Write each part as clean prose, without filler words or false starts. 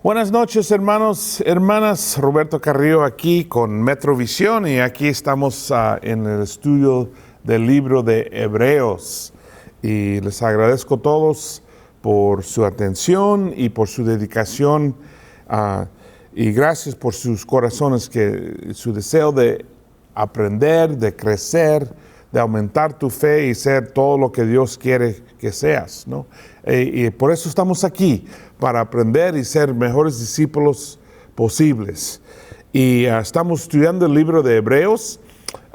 Buenas noches, hermanos, hermanas. Roberto Carrillo aquí con Metrovisión y aquí estamos en el estudio del libro de Hebreos. Y les agradezco a todos por su atención y por su dedicación y gracias por sus corazones, su deseo de aprender, de crecer, de aumentar tu fe y ser todo lo que Dios quiere que seas, ¿no? Y por eso estamos aquí, para aprender y ser mejores discípulos posibles. Y estamos estudiando el libro de Hebreos.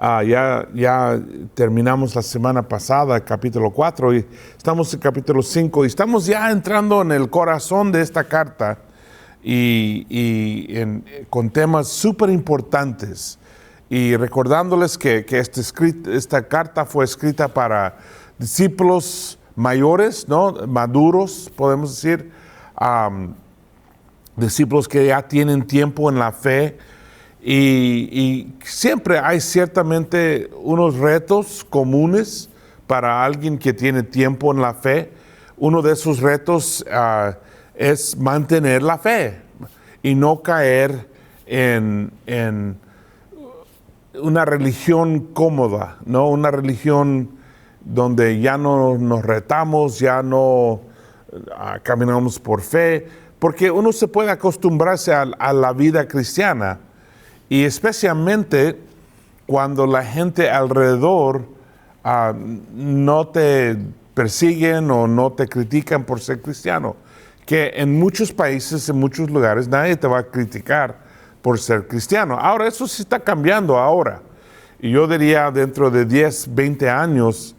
Ya terminamos la semana pasada el capítulo 4 y estamos en capítulo 5 y estamos ya entrando en el corazón de esta carta con temas súper importantes. Y recordándoles que esta carta fue escrita para discípulos mayores, ¿no? Maduros, podemos decir, discípulos que ya tienen tiempo en la fe. Y siempre hay ciertamente unos retos comunes para alguien que tiene tiempo en la fe. Uno de esos retos es mantener la fe y no caer en una religión cómoda, ¿no? Una religión donde ya no nos retamos, ya no caminamos por fe, porque uno se puede acostumbrarse a la vida cristiana y especialmente cuando la gente alrededor no te persiguen o no te critican por ser cristiano, que en muchos países, en muchos lugares, nadie te va a criticar por ser cristiano. Ahora, eso sí está cambiando ahora. Y yo diría, dentro de 10, 20 años,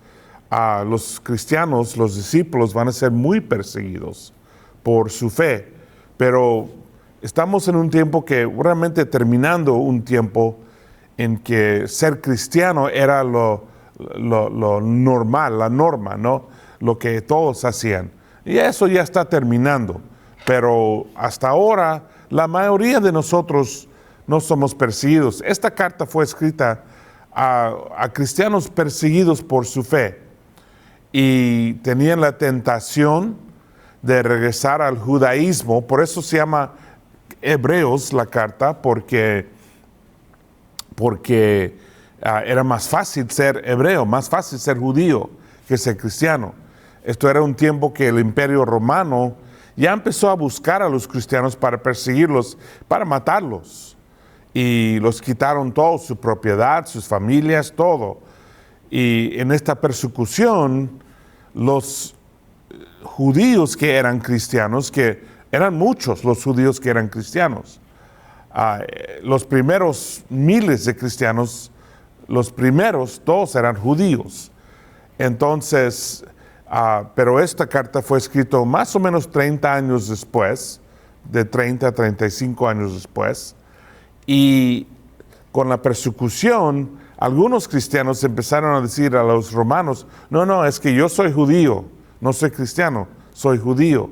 los cristianos, los discípulos, van a ser muy perseguidos por su fe. Pero estamos en un tiempo que, realmente terminando un tiempo en que ser cristiano era lo normal, la norma, ¿no? Lo que todos hacían. Y eso ya está terminando. Pero hasta ahora, la mayoría de nosotros no somos perseguidos. Esta carta fue escrita a cristianos perseguidos por su fe y tenían la tentación de regresar al judaísmo. Por eso se llama Hebreos la carta, porque era más fácil ser hebreo, más fácil ser judío que ser cristiano. Esto era un tiempo que el Imperio Romano ya empezó a buscar a los cristianos para perseguirlos, para matarlos. Y los quitaron todo, su propiedad, sus familias, todo. Y en esta persecución, los judíos que eran cristianos, que eran muchos los judíos que eran cristianos, los primeros miles de cristianos, los primeros todos eran judíos. Entonces, pero esta carta fue escrita más o menos 30 años después, de 30 a 35 años después, y con la persecución, algunos cristianos empezaron a decir a los romanos, no, es que yo soy judío, no soy cristiano, soy judío.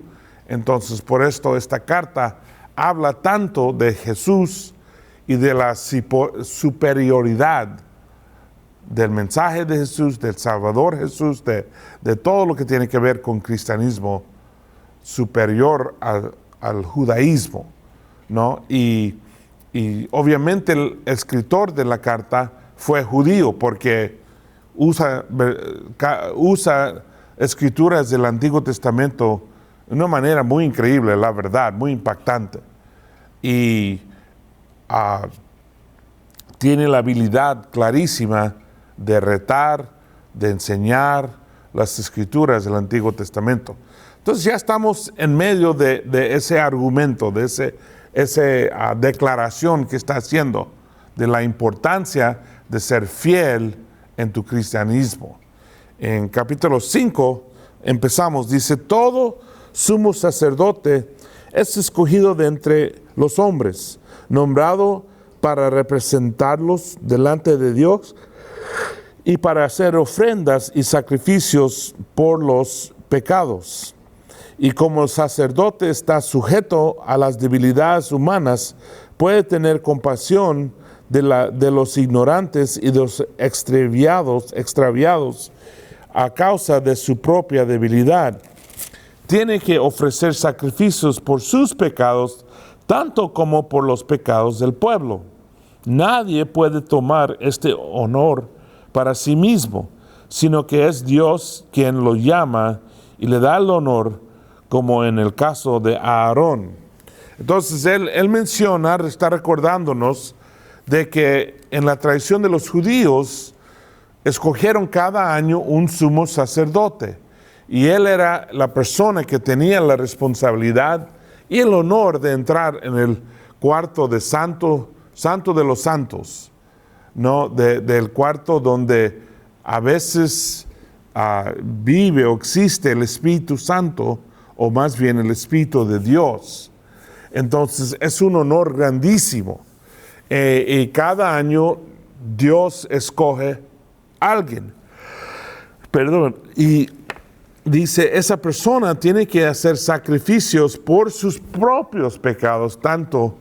Entonces, por esto esta carta habla tanto de Jesús y de la superioridad del mensaje de Jesús, del Salvador Jesús, de todo lo que tiene que ver con cristianismo superior al judaísmo, ¿no? Y obviamente el escritor de la carta fue judío porque usa escrituras del Antiguo Testamento de una manera muy increíble, la verdad, muy impactante. Y tiene la habilidad clarísima de retar, de enseñar las escrituras del Antiguo Testamento. Entonces ya estamos en medio de ese argumento, de esa declaración que está haciendo de la importancia de ser fiel en tu cristianismo. En capítulo 5 empezamos, dice, todo sumo sacerdote es escogido de entre los hombres, nombrado para representarlos delante de Dios y para hacer ofrendas y sacrificios por los pecados. Y como el sacerdote está sujeto a las debilidades humanas, puede tener compasión de los ignorantes y de los extraviados a causa de su propia debilidad. Tiene que ofrecer sacrificios por sus pecados tanto como por los pecados del pueblo. Nadie puede tomar este honor para sí mismo, sino que es Dios quien lo llama y le da el honor, como en el caso de Aarón. Entonces él menciona, está recordándonos de que en la tradición de los judíos escogieron cada año un sumo sacerdote, y él era la persona que tenía la responsabilidad y el honor de entrar en el cuarto de santo de los santos, ¿no? Del cuarto donde a veces vive o existe el Espíritu Santo, o más bien el Espíritu de Dios. Entonces es un honor grandísimo. Y cada año Dios escoge a alguien. Y dice, esa persona tiene que hacer sacrificios por sus propios pecados, tanto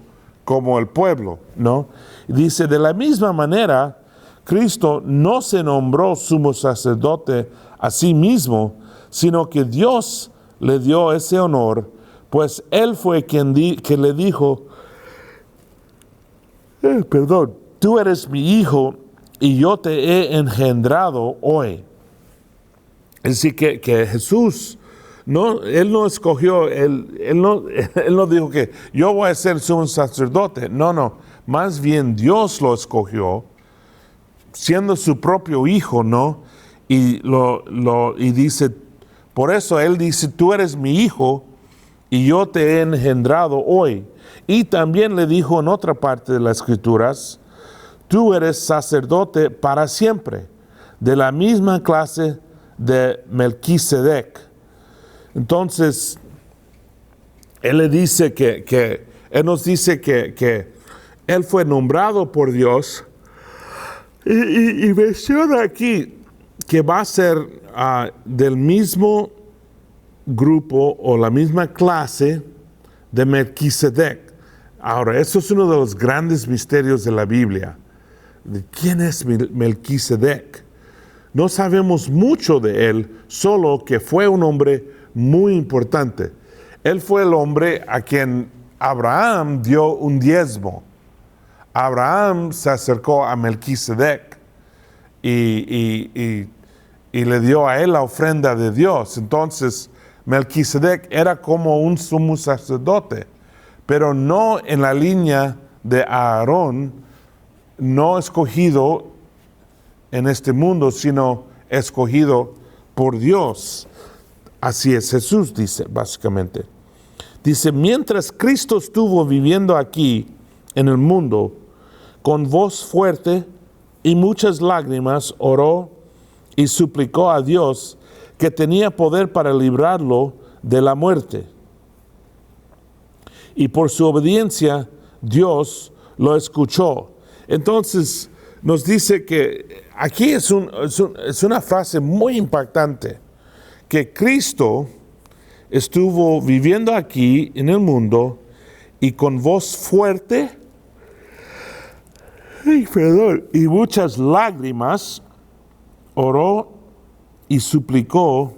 como el pueblo, ¿no? Dice, de la misma manera, Cristo no se nombró sumo sacerdote a sí mismo, sino que Dios le dio ese honor, pues Él fue quien le dijo, tú eres mi hijo y yo te he engendrado hoy. Es decir, que Jesús, Él no escogió, él no dijo que yo voy a ser sumo sacerdote. No, más bien Dios lo escogió, siendo su propio hijo, ¿no? Y dice, por eso Él dice, tú eres mi hijo y yo te he engendrado hoy. Y también le dijo en otra parte de las Escrituras, tú eres sacerdote para siempre, de la misma clase de Melquisedec. Entonces, Él le dice Él nos dice que Él fue nombrado por Dios, y menciona aquí que va a ser del mismo grupo o la misma clase de Melquisedec. Ahora, eso es uno de los grandes misterios de la Biblia. ¿De quién es Melquisedec? No sabemos mucho de él, solo que fue un hombre muy importante. Él fue el hombre a quien Abraham dio un diezmo. Abraham se acercó a Melquisedec y le dio a él la ofrenda de Dios. Entonces, Melquisedec era como un sumo sacerdote, pero no en la línea de Aarón, no escogido en este mundo, sino escogido por Dios. Así es Jesús, dice, básicamente. Dice, mientras Cristo estuvo viviendo aquí en el mundo, con voz fuerte y muchas lágrimas, oró y suplicó a Dios que tenía poder para librarlo de la muerte. Y por su obediencia, Dios lo escuchó. Entonces, nos dice que aquí es una frase muy impactante, que Cristo estuvo viviendo aquí en el mundo y con voz fuerte y muchas lágrimas oró y suplicó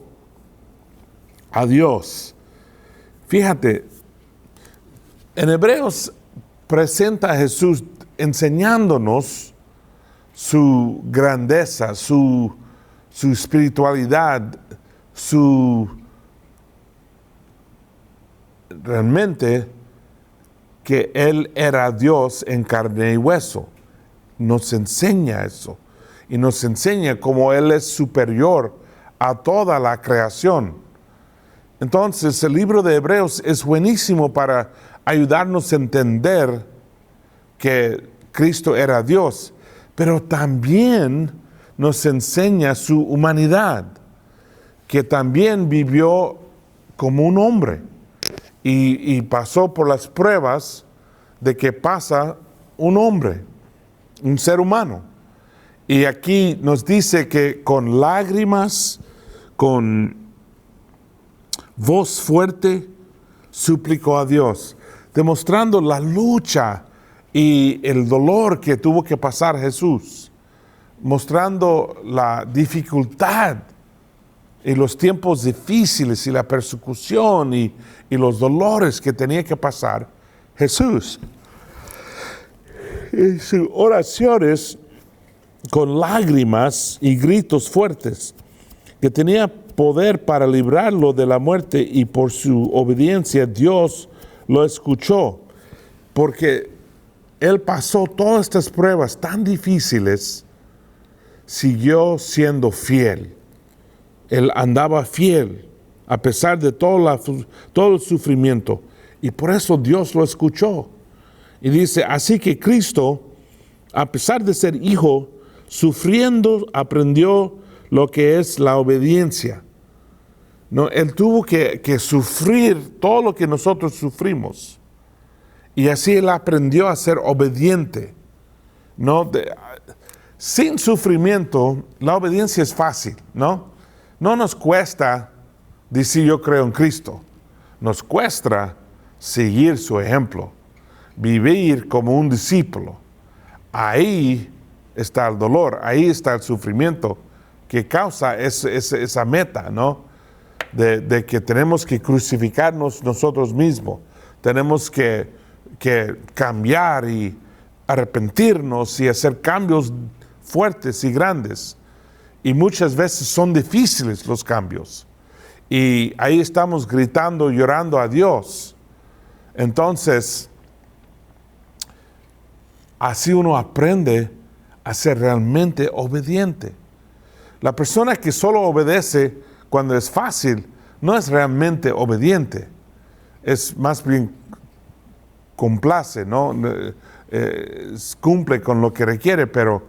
a Dios. Fíjate, en Hebreos presenta a Jesús enseñándonos su grandeza, su espiritualidad, realmente que Él era Dios en carne y hueso. Nos enseña eso. Y nos enseña cómo Él es superior a toda la creación. Entonces, el libro de Hebreos es buenísimo para ayudarnos a entender que Cristo era Dios, pero también nos enseña su humanidad, que también vivió como un hombre y pasó por las pruebas de que pasa un hombre, un ser humano. Y aquí nos dice que con lágrimas, con voz fuerte, suplicó a Dios, demostrando la lucha y el dolor que tuvo que pasar Jesús, mostrando la dificultad y los tiempos difíciles y la persecución y los dolores que tenía que pasar Jesús. Y sus oraciones con lágrimas y gritos fuertes, que tenía poder para librarlo de la muerte, y por su obediencia Dios lo escuchó, porque él pasó todas estas pruebas tan difíciles, siguió siendo fiel. Él andaba fiel a pesar de todo el sufrimiento, y por eso Dios lo escuchó. Y dice, así que Cristo, a pesar de ser hijo, sufriendo, aprendió lo que es la obediencia. No, él tuvo que sufrir todo lo que nosotros sufrimos. Y así él aprendió a ser obediente. No, sin sufrimiento, la obediencia es fácil, ¿no? No nos cuesta decir yo creo en Cristo. Nos cuesta seguir su ejemplo, vivir como un discípulo. Ahí está el dolor, ahí está el sufrimiento que causa esa meta, ¿no? De que tenemos que crucificarnos nosotros mismos, tenemos que cambiar y arrepentirnos y hacer cambios fuertes y grandes. Y muchas veces son difíciles los cambios. Y ahí estamos gritando, llorando a Dios. Entonces, así uno aprende a ser realmente obediente. La persona que solo obedece cuando es fácil no es realmente obediente. Es más bien complace, ¿no? Cumple con lo que requiere, pero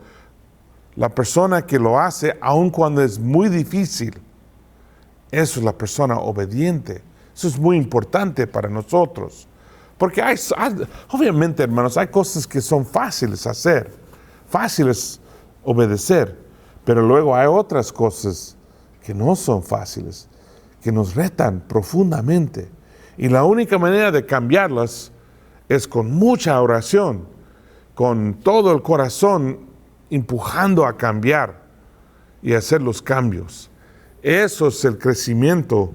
la persona que lo hace, aun cuando es muy difícil, eso es la persona obediente. Eso es muy importante para nosotros. Porque obviamente, hermanos, hay cosas que son fáciles hacer, fáciles obedecer, pero luego hay otras cosas que no son fáciles, que nos retan profundamente. Y la única manera de cambiarlas es con mucha oración, con todo el corazón empujando a cambiar y hacer los cambios. Eso es el crecimiento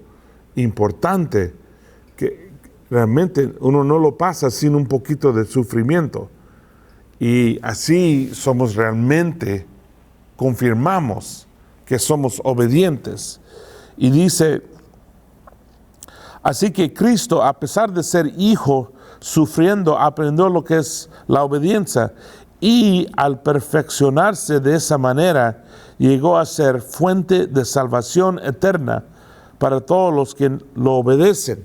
importante, que realmente uno no lo pasa sin un poquito de sufrimiento. Y así somos realmente, confirmamos que somos obedientes. Y dice, así que Cristo, a pesar de ser hijo, sufriendo, aprendió lo que es la obediencia, y al perfeccionarse de esa manera, llegó a ser fuente de salvación eterna para todos los que lo obedecen.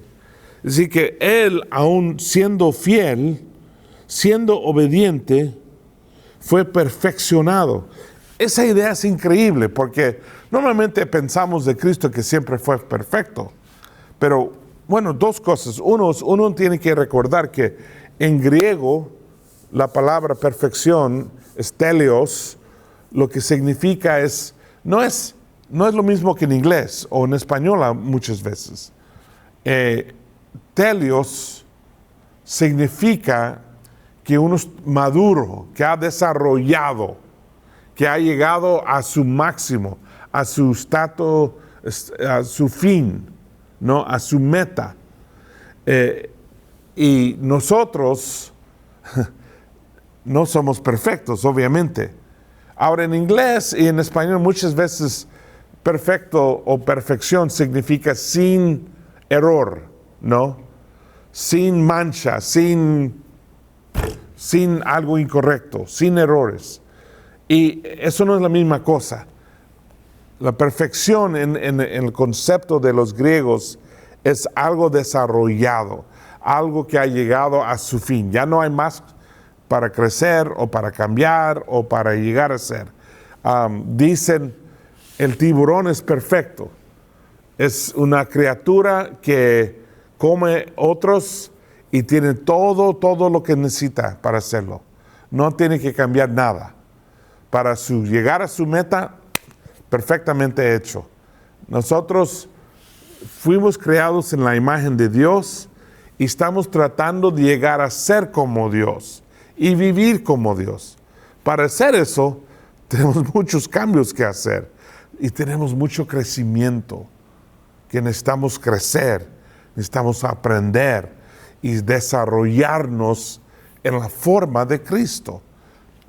Así que él, aun siendo fiel, siendo obediente, fue perfeccionado. Esa idea es increíble, porque normalmente pensamos de Cristo que siempre fue perfecto. Pero, bueno, dos cosas. Uno tiene que recordar que en griego la palabra perfección es teleos, lo que significa no es lo mismo que en inglés o en español muchas veces. Teleos significa que uno es maduro, que ha desarrollado, que ha llegado a su máximo, a su estatus, a su fin, ¿no? A su meta. Y nosotros no somos perfectos, obviamente. Ahora, en inglés y en español muchas veces perfecto o perfección significa sin error, ¿no? Sin mancha, sin algo incorrecto, sin errores. Y eso no es la misma cosa. La perfección en el concepto de los griegos es algo desarrollado, algo que ha llegado a su fin. Ya no hay más para crecer o para cambiar o para llegar a ser. Dicen, el tiburón es perfecto. Es una criatura que come otros y tiene todo lo que necesita para hacerlo. No tiene que cambiar nada. Para llegar a su meta, perfectamente hecho. Nosotros fuimos creados en la imagen de Dios y estamos tratando de llegar a ser como Dios y vivir como Dios. Para hacer eso, tenemos muchos cambios que hacer y tenemos mucho crecimiento, que necesitamos crecer, necesitamos aprender. y desarrollarnos en la forma de Cristo.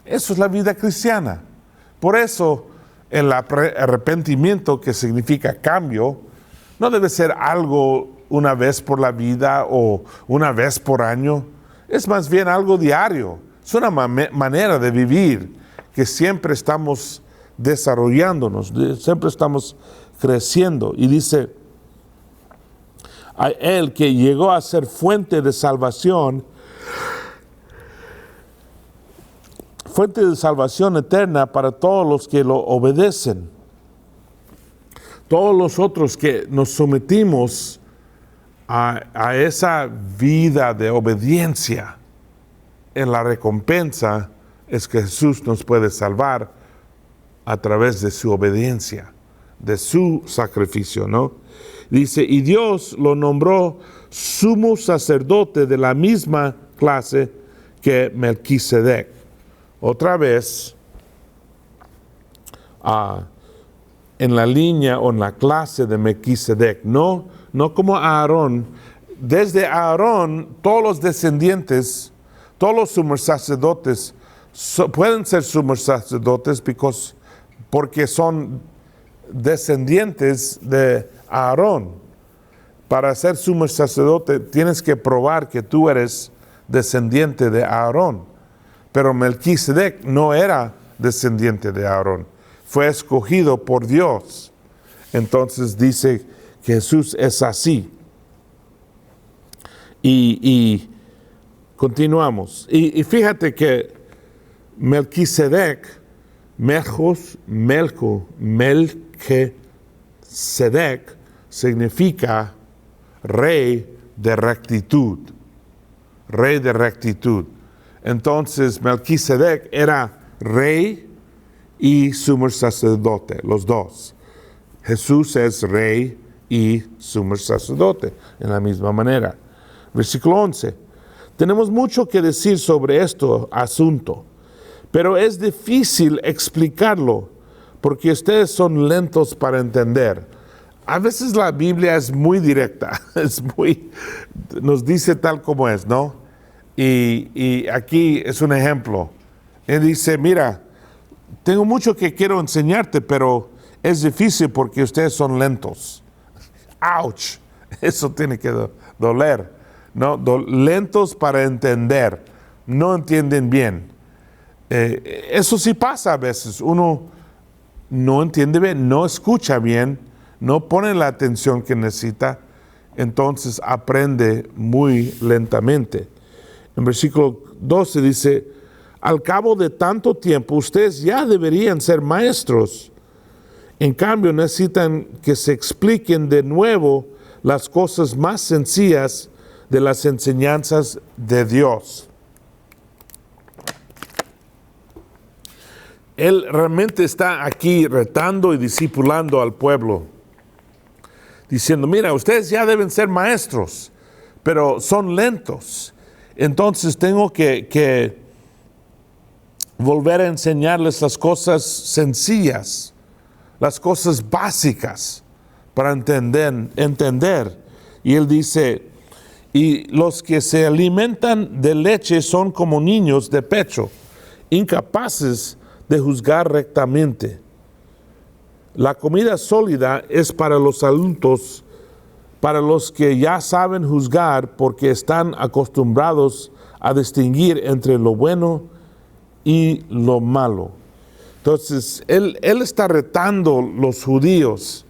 Eso es la vida cristiana. Por eso el arrepentimiento, que significa cambio, no debe ser algo una vez por la vida o una vez por año. Es más bien algo diario. Es una manera de vivir que siempre estamos desarrollándonos, siempre estamos creciendo. Y dice, a Él que llegó a ser fuente de salvación eterna para todos los que lo obedecen. Todos los otros que nos sometimos a esa vida de obediencia, en la recompensa es que Jesús nos puede salvar a través de su obediencia, de su sacrificio, ¿no? Dice, y Dios lo nombró sumo sacerdote de la misma clase que Melquisedec. Otra vez, en la línea o en la clase de Melquisedec, no como Aarón. Desde Aarón, todos los descendientes, todos los sumos sacerdotes pueden ser sumos sacerdotes porque son descendientes de Aarón. Para ser sumo sacerdote tienes que probar que tú eres descendiente de Aarón. Pero Melquisedec no era descendiente de Aarón, fue escogido por Dios. Entonces dice que Jesús es así. Y continuamos. Y fíjate que Melquisedec, Melquisedec significa rey de rectitud. Rey de rectitud. Entonces Melquisedec era rey y sumo sacerdote, los dos. Jesús es rey y sumo sacerdote en la misma manera. Versículo 11. Tenemos mucho que decir sobre este asunto, pero es difícil explicarlo porque ustedes son lentos para entender. A veces la Biblia es muy directa, nos dice tal como es, ¿no? Y aquí es un ejemplo. Él dice, mira, tengo mucho que quiero enseñarte, pero es difícil porque ustedes son lentos. ¡Auch! Eso tiene que doler, ¿no? Lentos para entender, no entienden bien. Eso sí pasa a veces. Uno no entiende bien, no escucha bien, no pone la atención que necesita, entonces aprende muy lentamente. En versículo 12 dice, al cabo de tanto tiempo, ustedes ya deberían ser maestros. En cambio, necesitan que se expliquen de nuevo las cosas más sencillas de las enseñanzas de Dios. Él realmente está aquí retando y discipulando al pueblo, diciendo, mira, ustedes ya deben ser maestros, pero son lentos. Entonces tengo que volver a enseñarles las cosas sencillas, las cosas básicas para entender. Y él dice, y los que se alimentan de leche son como niños de pecho, incapaces de juzgar rectamente. La comida sólida es para los adultos, para los que ya saben juzgar porque están acostumbrados a distinguir entre lo bueno y lo malo. Entonces, él está retando los judíos,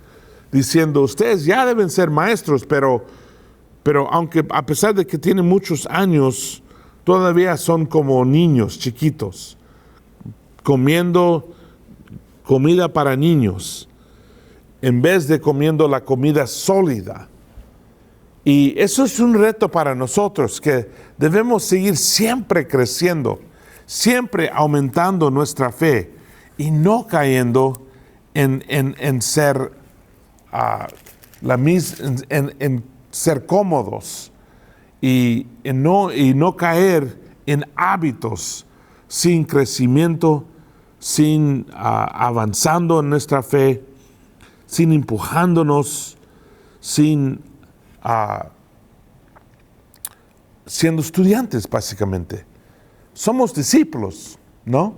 diciendo, ustedes ya deben ser maestros, pero aunque a pesar de que tienen muchos años, todavía son como niños chiquitos, comiendo comida para niños, en vez de comiendo la comida sólida. Y eso es un reto para nosotros, que debemos seguir siempre creciendo, siempre aumentando nuestra fe y no cayendo en ser en ser cómodos y no caer en hábitos sin crecimiento, sin avanzando en nuestra fe, sin empujándonos, sin siendo estudiantes, básicamente. Somos discípulos, ¿no?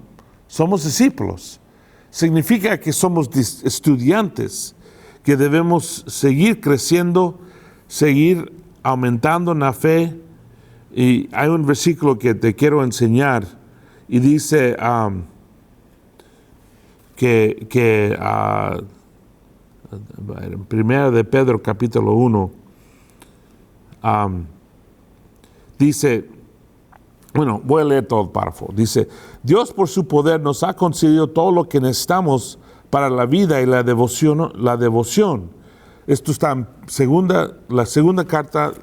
Somos discípulos. Significa que somos estudiantes, que debemos seguir creciendo, seguir aumentando en la fe. Y hay un versículo que te quiero enseñar y dice en Primera de Pedro capítulo 1, dice, bueno, voy a leer todo el párrafo. Dice, Dios por su poder nos ha concedido todo lo que necesitamos para la vida y la devoción. Esto está en la segunda carta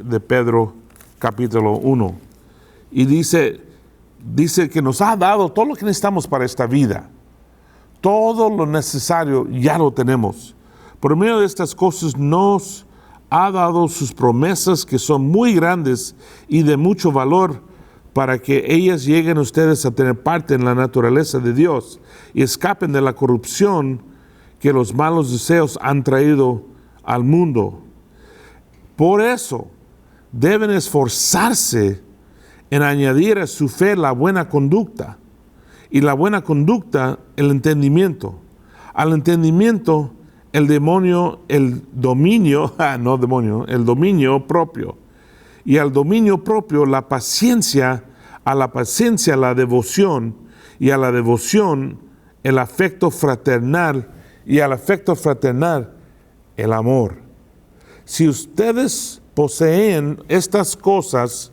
de Pedro, capítulo 1. Y dice que nos ha dado todo lo que necesitamos para esta vida. Todo lo necesario ya lo tenemos. Por medio de estas cosas nos ha dado sus promesas, que son muy grandes y de mucho valor, para que ellas lleguen ustedes a tener parte en la naturaleza de Dios y escapen de la corrupción que los malos deseos han traído al mundo. Por eso deben esforzarse en añadir a su fe la buena conducta, y la buena conducta el entendimiento. Al entendimiento el dominio propio. Y al dominio propio la paciencia, a la paciencia la devoción, y a la devoción el afecto fraternal, y al afecto fraternal el amor. Si ustedes poseen estas cosas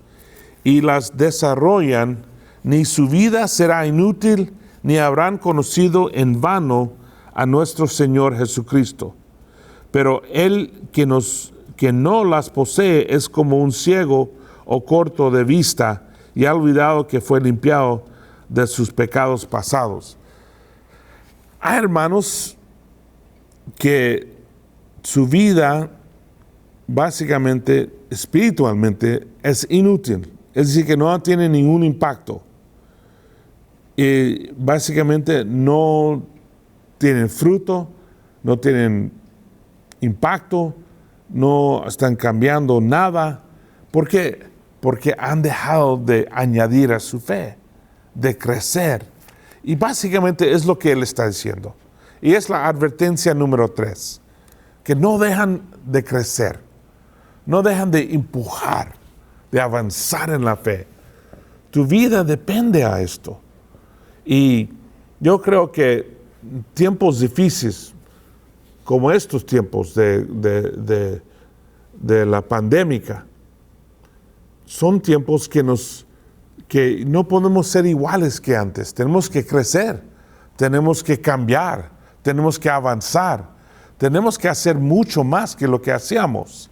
y las desarrollan, ni su vida será inútil, ni habrán conocido en vano a nuestro Señor Jesucristo. Pero el que no las posee es como un ciego o corto de vista, y ha olvidado que fue limpiado de sus pecados pasados. Hay hermanos que su vida básicamente, espiritualmente, es inútil, es decir, que no tiene ningún impacto. Y básicamente no tienen fruto, no tienen impacto, no están cambiando nada. ¿Por qué? Porque han dejado de añadir a su fe, de crecer. Y básicamente es lo que él está diciendo. Y es la advertencia número 3, que no dejan de crecer, no dejan de empujar, de avanzar en la fe. Tu vida depende a esto. Y yo creo que tiempos difíciles, como estos tiempos de la pandemia, son tiempos que no podemos ser iguales que antes. Tenemos que crecer, tenemos que cambiar, tenemos que avanzar, tenemos que hacer mucho más que lo que hacíamos.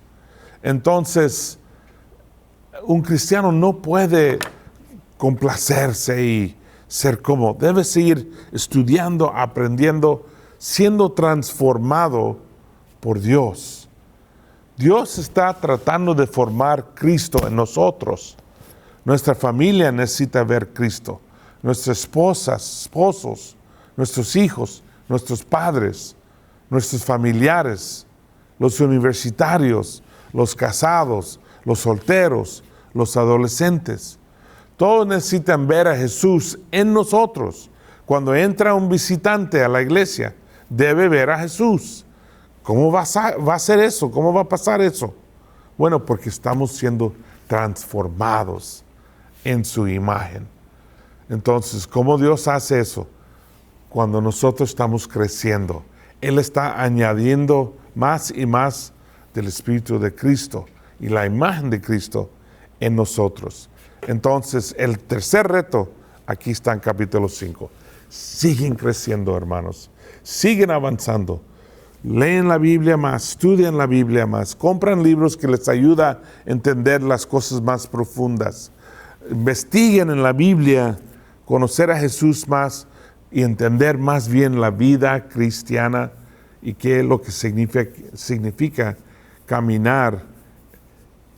Entonces, un cristiano no puede complacerse y ser cómodo. Debe seguir estudiando, aprendiendo, siendo transformado por Dios. Dios está tratando de formar Cristo en nosotros. Nuestra familia necesita ver Cristo. Nuestras esposas, esposos, nuestros hijos, nuestros padres, nuestros familiares, los universitarios, los casados, los solteros, los adolescentes. Todos necesitan ver a Jesús en nosotros. Cuando entra un visitante a la iglesia, debe ver a Jesús. ¿Cómo va a ser eso? ¿Cómo va a pasar eso? Bueno, porque estamos siendo transformados en su imagen. Entonces, ¿cómo Dios hace eso? Cuando nosotros estamos creciendo, Él está añadiendo más y más del Espíritu de Cristo y la imagen de Cristo en nosotros. Entonces, el tercer reto, aquí está en capítulo 5. Siguen creciendo, hermanos. Siguen avanzando. Leen la Biblia más, estudian la Biblia más, compran libros que les ayudan a entender las cosas más profundas. Investiguen en la Biblia, conocer a Jesús más y entender más bien la vida cristiana y qué es lo que significa caminar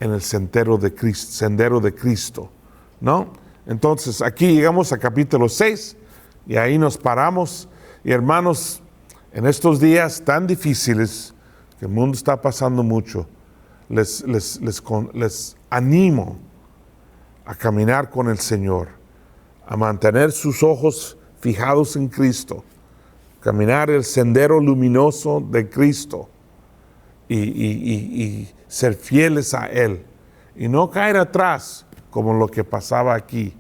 en el sendero de Cristo, ¿no? Entonces, aquí llegamos a capítulo 6 y ahí nos paramos. Y hermanos, en estos días tan difíciles, que el mundo está pasando mucho, les animo a caminar con el Señor, a mantener sus ojos fijados en Cristo, caminar el sendero luminoso de Cristo y ser fieles a Él y no caer atrás como lo que pasaba aquí,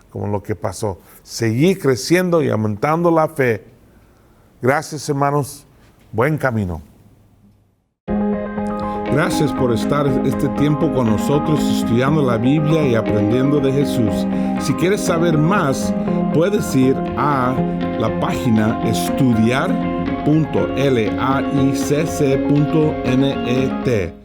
como lo que pasó. Seguir creciendo y aumentando la fe. Gracias, hermanos. Buen camino. Gracias por estar este tiempo con nosotros estudiando la Biblia y aprendiendo de Jesús. Si quieres saber más, puedes ir a la página estudiar.laicc.net.